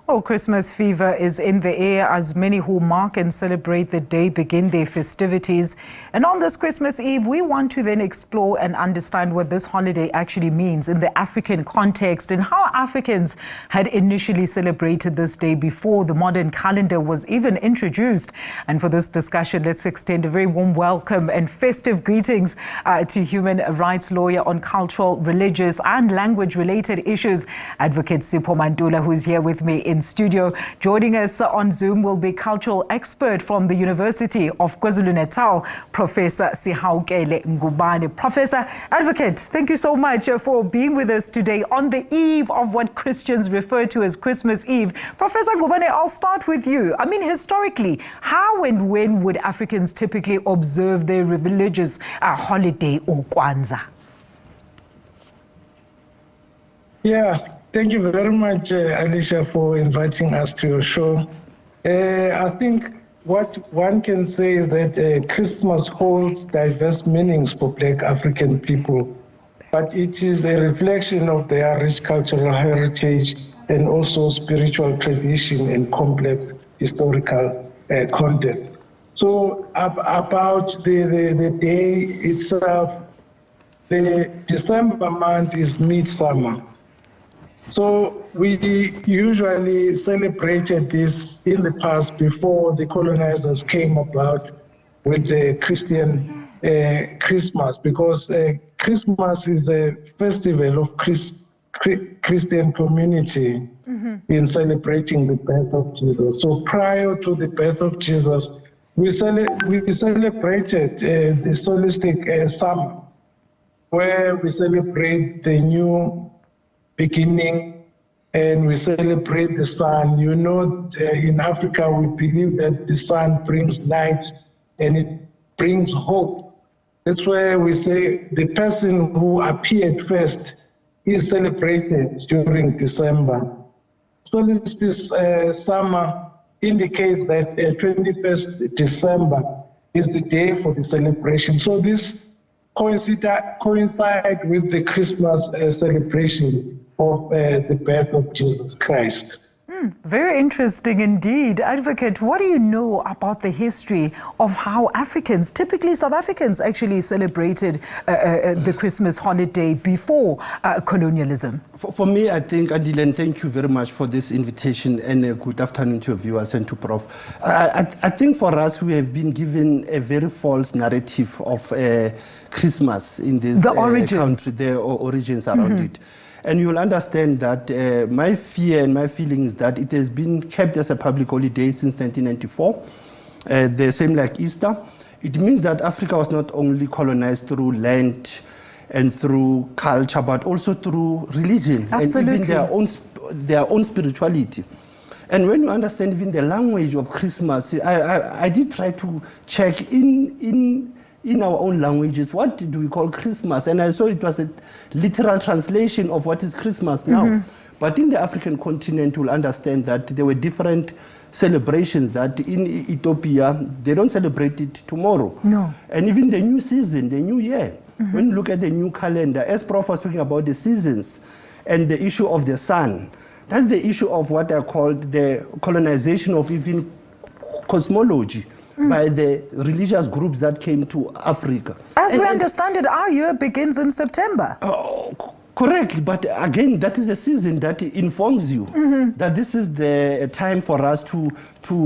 Well, Christmas fever is in the air as many who mark and celebrate the day begin their festivities. And on this Christmas Eve, we want to then explore and understand what this holiday actually means in the African context and how Africans had initially celebrated this day before the modern calendar was even introduced. And for this discussion, let's extend a very warm welcome and festive greetings to human rights lawyer on cultural, religious and language-related issues, Advocate Sipho Mantula, who is here with me in studio. Joining us on Zoom will be cultural expert from the University of Kwazulu-Natal, Professor Sihawukele Ngubane. Professor, Advocate, thank you so much for being with us today on the eve of what Christians refer to as Christmas Eve. Professor Ngubane, I'll start with you. I mean, historically, how and when would Africans typically observe their religious holiday or Kwanzaa? Yeah, thank you very much, Alicia, for inviting us to your show. I think what one can say is that Christmas holds diverse meanings for Black African people, but it is a reflection of their rich cultural heritage and also spiritual tradition and complex historical context. So about the day itself, the December month is midsummer. So we usually celebrated this in the past before the colonizers came about with the Christian Christmas, because Christmas is a festival of Christian community in celebrating the birth of Jesus. So prior to the birth of Jesus, we celebrated the solistic summer, where we celebrate the new beginning and we celebrate the sun. You know, in Africa, we believe that the sun brings light and it brings hope. That's why we say the person who appeared first is celebrated during December. Solstice summer indicates that 21st December is the day for the celebration. So this coincide with the Christmas celebration of the birth of Jesus Christ. Very interesting indeed. Advocate, what do you know about the history of how Africans, typically South Africans, actually celebrated the Christmas holiday before colonialism? For me, I think, Adilen, thank you very much for this invitation and good afternoon to your viewers and to Prof. I think for us, we have been given a very false narrative of Christmas in this country, the origins around it. And you'll understand that my fear and my feeling is that it has been kept as a public holiday since 1994, the same like Easter. It means that Africa was not only colonized through land and through culture, but also through religion. Absolutely. And even their own spirituality. And when you understand even the language of Christmas, I did try to check in our own languages, what do we call Christmas? And I saw it was a literal translation of what is Christmas now. But in the African continent, you'll understand that there were different celebrations that in Ethiopia, they don't celebrate it tomorrow. No. And even the new season, the new year, when you look at the new calendar, as Prof was talking about the seasons and the issue of the sun, that's the issue of what I called the colonization of even cosmology. By the religious groups that came to Africa. As we understand it, our year begins in September. Correct, but again, that is a season that informs you that this is the time for us to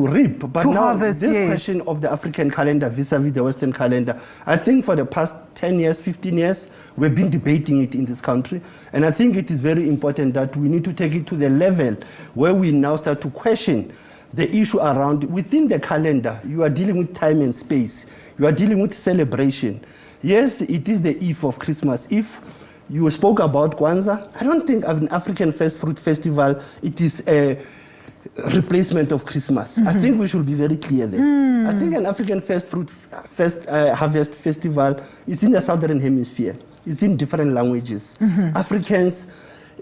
reap. But to now, harvest, this yes. question of the African calendar vis-a-vis the Western calendar, I think for the past 10 years, 15 years, we've been debating it in this country. And I think it is very important that we need to take it to the level where we now start to question the issue around within the calendar. You are dealing with time and space. You are dealing with celebration. Yes, it is the eve of Christmas. If you spoke about Kwanzaa, I don't think of an African First Fruit Festival, it is a replacement of Christmas. I think we should be very clear there. I think an African First Fruit Harvest Festival is in the Southern Hemisphere. It's in different languages. Africans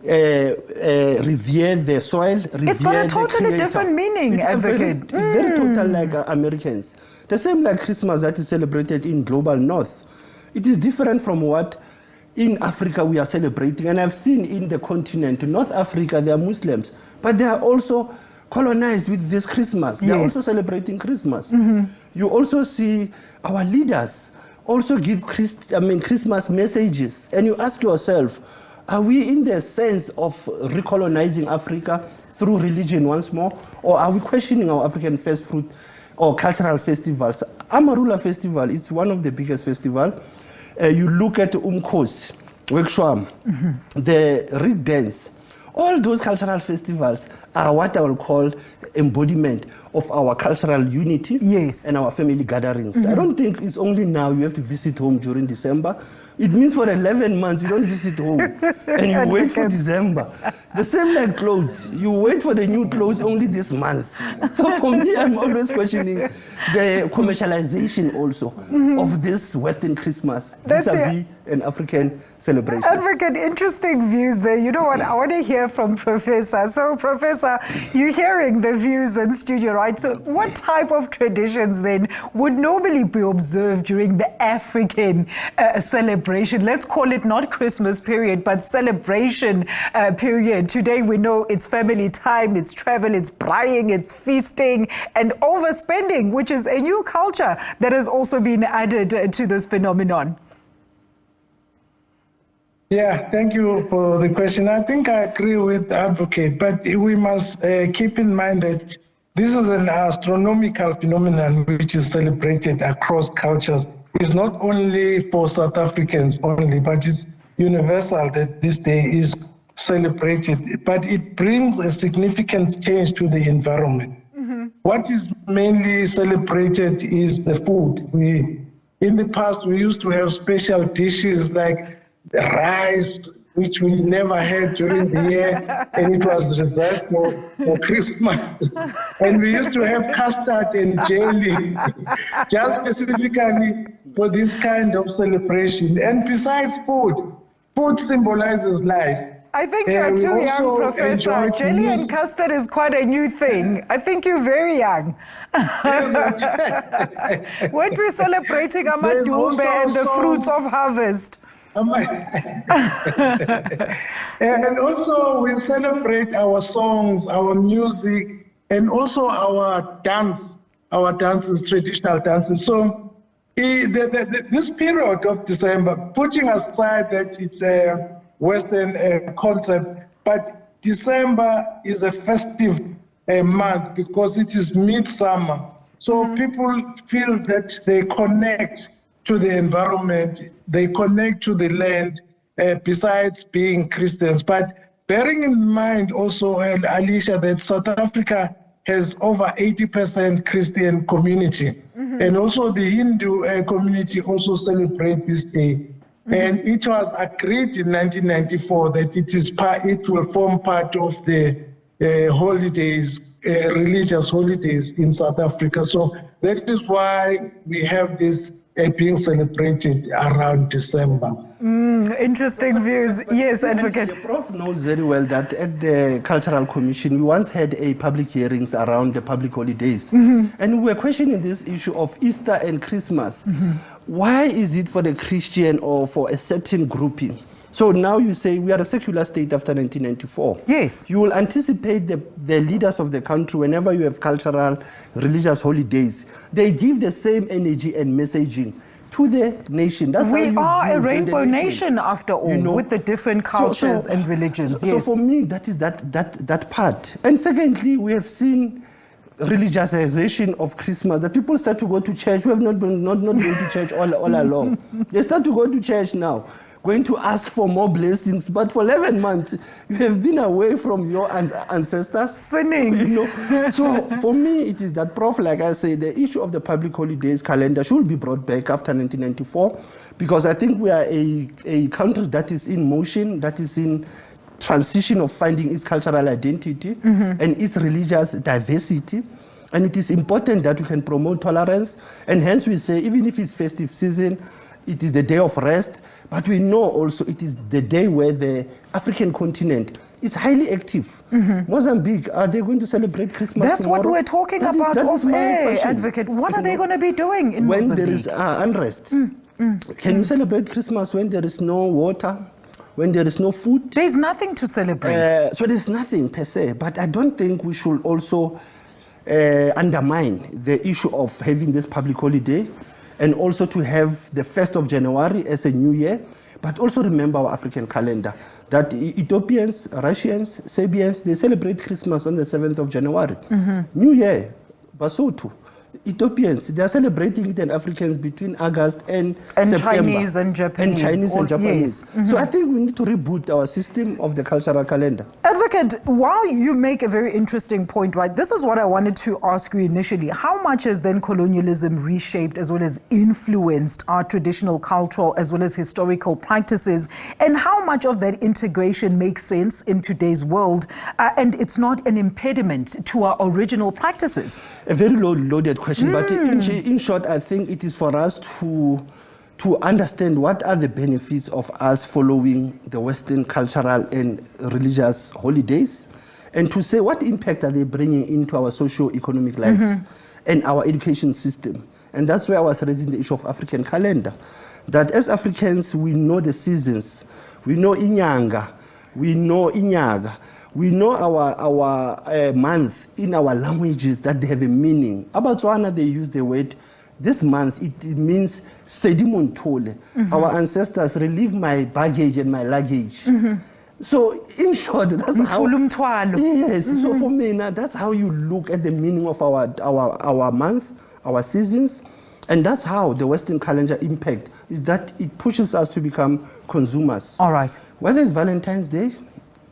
revere the soil, revere it's got a totally different meaning, Advocate. It's very total like Americans. The same like Christmas that is celebrated in global north. It is different from what in Africa we are celebrating, and I've seen in the continent, North Africa, there are Muslims, but they are also colonized with this Christmas. They are also celebrating Christmas. You also see our leaders also give Christmas messages, and you ask yourself, are we in the sense of recolonizing Africa through religion once more, or are we questioning our African first fruit or cultural festivals? Amarula Festival is one of the biggest festivals. You look at Umkhosi, Wekshwam, the Reed Dance. All those cultural festivals are what I will call embodiment of our cultural unity and our family gatherings. I don't think it's only now you have to visit home during December. It means for 11 months you don't visit home and you wait for December. The same like clothes. You wait for the new clothes only this month. So for me, I'm always questioning the commercialization also of this Western Christmas vis-a-vis an African celebration. Advocate, interesting views there. You know what? I want to hear from Professor. So, Professor, you're hearing the views in studio, right? So what type of traditions then would normally be observed during the African celebration? Let's call it not Christmas period, but celebration period. Today we know it's family time, it's travel, it's buying, it's feasting, and overspending, which is a new culture that has also been added to this phenomenon. Yeah, thank you for the question. I think I agree with the advocate, but we must keep in mind that this is an astronomical phenomenon which is celebrated across cultures. It's not only for South Africans only, but it's universal that this day is celebrated. But it brings a significant change to the environment. What is mainly celebrated is the food. In the past, we used to have special dishes like the rice, which we never had during the year, and it was reserved for Christmas. And we used to have custard and jelly, just specifically for this kind of celebration. And besides food symbolizes life. I think you're too young, Professor. Jelly and custard is quite a new thing. I think you're very young. Weren't we celebrating Amadumbe and the fruits of harvest? And also we celebrate our songs, our music, and also our dances, traditional dances. So this period of December, putting aside that it's a Western concept, but December is a festive month because it is midsummer. So people feel that they connect to the environment, they connect to the land, besides being Christians. But bearing in mind also, Alicia, that South Africa has over 80% Christian community. And also the Hindu community also celebrate this day. And it was agreed in 1994 that it will form part of the holidays, religious holidays in South Africa. So that is why we have this being celebrated around December. Interesting views. Yes, Advocate. The Prof knows very well that at the Cultural Commission, we once had a public hearings around the public holidays. And we were questioning this issue of Easter and Christmas. Why is it for the Christian or for a certain grouping? So now you say we are a secular state after 1994. Yes. You will anticipate the leaders of the country, whenever you have cultural, religious holidays, they give the same energy and messaging to the nation. That's we how are a rainbow nation after all, you know, with the different cultures and religions. So for me, that is that part. And secondly, we have seen religiousization of Christmas, that people start to go to church who have not been going to church all along. They start to go to church now, going to ask for more blessings, but for 11 months you have been away from your ancestors, sinning. You know, so for me it is that, Prof, like I say, the issue of the public holidays calendar should be brought back after 1994, because I think we are a country that is in motion, that is in transition of finding its cultural identity and its religious diversity. And it is important that we can promote tolerance, and hence we say, even if it's festive season, it is the day of rest, but we know also it is the day where the African continent is highly active. Mozambique, are they going to celebrate Christmas That's tomorrow? what we're talking about off air, Advocate. What are they going to be doing in when Mozambique? there is unrest? Can you celebrate Christmas when there is no water, when there is no food? There's nothing to celebrate. So there's nothing per se, but I don't think we should also undermine the issue of having this public holiday and also to have the 1st of January as a new year, but also remember our African calendar, that Ethiopians, Russians, Serbians, they celebrate Christmas on the 7th of January. New Year, Basotho. Ethiopians, they are celebrating it, and Africans between August and September. Chinese and Japanese. And Chinese and Japanese. Yes. So I think we need to reboot our system of the cultural calendar. Advocate, while you make a very interesting point, right, this is what I wanted to ask you initially. How much has then colonialism reshaped as well as influenced our traditional cultural as well as historical practices? And how much of that integration makes sense in today's world and it's not an impediment to our original practices? A very loaded question, but in short, I think it is for us to understand what are the benefits of us following the Western cultural and religious holidays, and to say what impact are they bringing into our socio-economic lives and our education system. And that's where I was raising the issue of African calendar, that as Africans, we know the seasons, we know Inyanga, we know Inyaga, we know our month in our languages that they have a meaning. Abatswana, they use the word, this month, it means Sedimuntole. Our ancestors relieve my baggage and my luggage. So in short, that's how... Yes, so for me, now, that's how you look at the meaning of our month, our seasons. And that's how the Western calendar impact is that it pushes us to become consumers. All right. Whether it's Valentine's Day,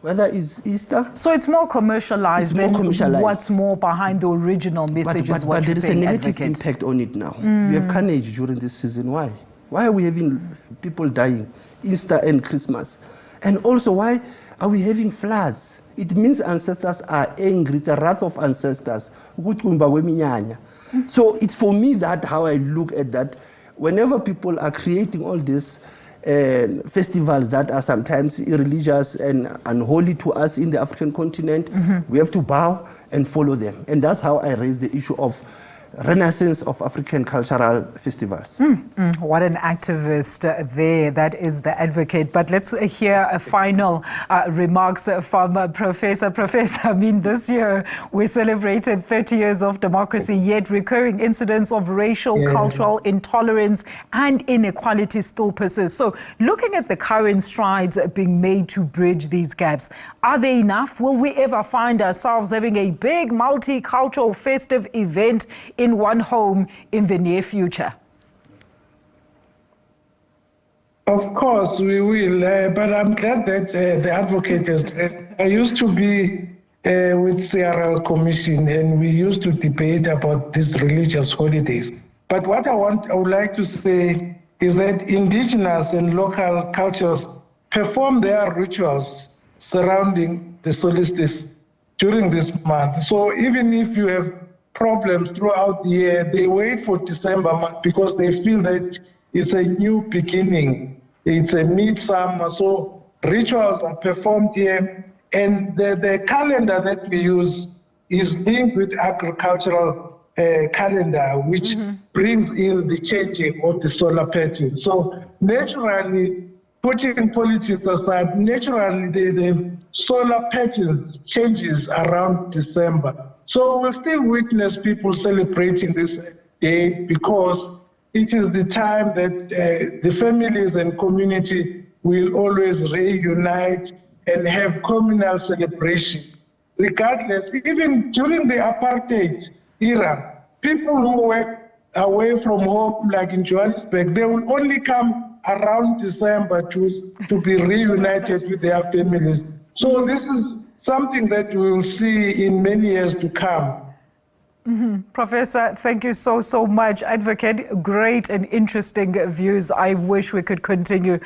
whether it's Easter. So it's more commercialized than what's more behind the original message is what you're saying, there is a negative Advocate. impact on it now. We have carnage during this season. Why? Why are we having people dying, Easter and Christmas? And also, why are we having floods? It means ancestors are angry. It's a wrath of ancestors. So it's for me that how I look at that. Whenever people are creating all this, festivals that are sometimes irreligious and unholy to us in the African continent, we have to bow and follow them. And that's how I raise the issue of renaissance of African cultural festivals. What an activist there. That is the Advocate. But let's hear a final remarks from Professor. Professor, I mean, this year we celebrated 30 years of democracy, yet recurring incidents of racial, cultural intolerance and inequality still persist. So looking at the current strides being made to bridge these gaps, are they enough? Will we ever find ourselves having a big multicultural festive event in one home in the near future? Of course we will, but I'm glad that the Advocate is. I used to be with CRL Commission, and we used to debate about these religious holidays. But what I would like to say is that indigenous and local cultures perform their rituals surrounding the solstice during this month. So even if you have problems throughout the year, they wait for December month because they feel that it's a new beginning. It's a midsummer, so rituals are performed here. And the calendar that we use is linked with agricultural calendar, which brings in the changing of the solar pattern. So naturally, putting politics aside, naturally the solar patterns changes around December. So we'll still witness people celebrating this day because it is the time that the families and community will always reunite and have communal celebration. Regardless, even during the apartheid era, people who were away from home, like in Johannesburg, they will only come around December to be reunited with their families. So this is something that we will see in many years to come. Professor, thank you so much. Advocate, great and interesting views. I wish we could continue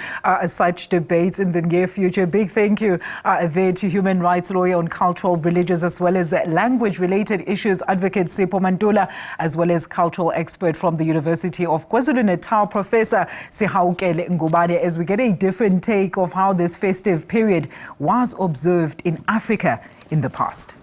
such debates in the near future. Big thank you there to human rights lawyer on cultural, religious, as well as language-related issues, Advocate Sipho Mantula, as well as cultural expert from the University of Kwazulu-Natal, Professor Sihawukele Ngubane, as we get a different take of how this festive period was observed in Africa in the past.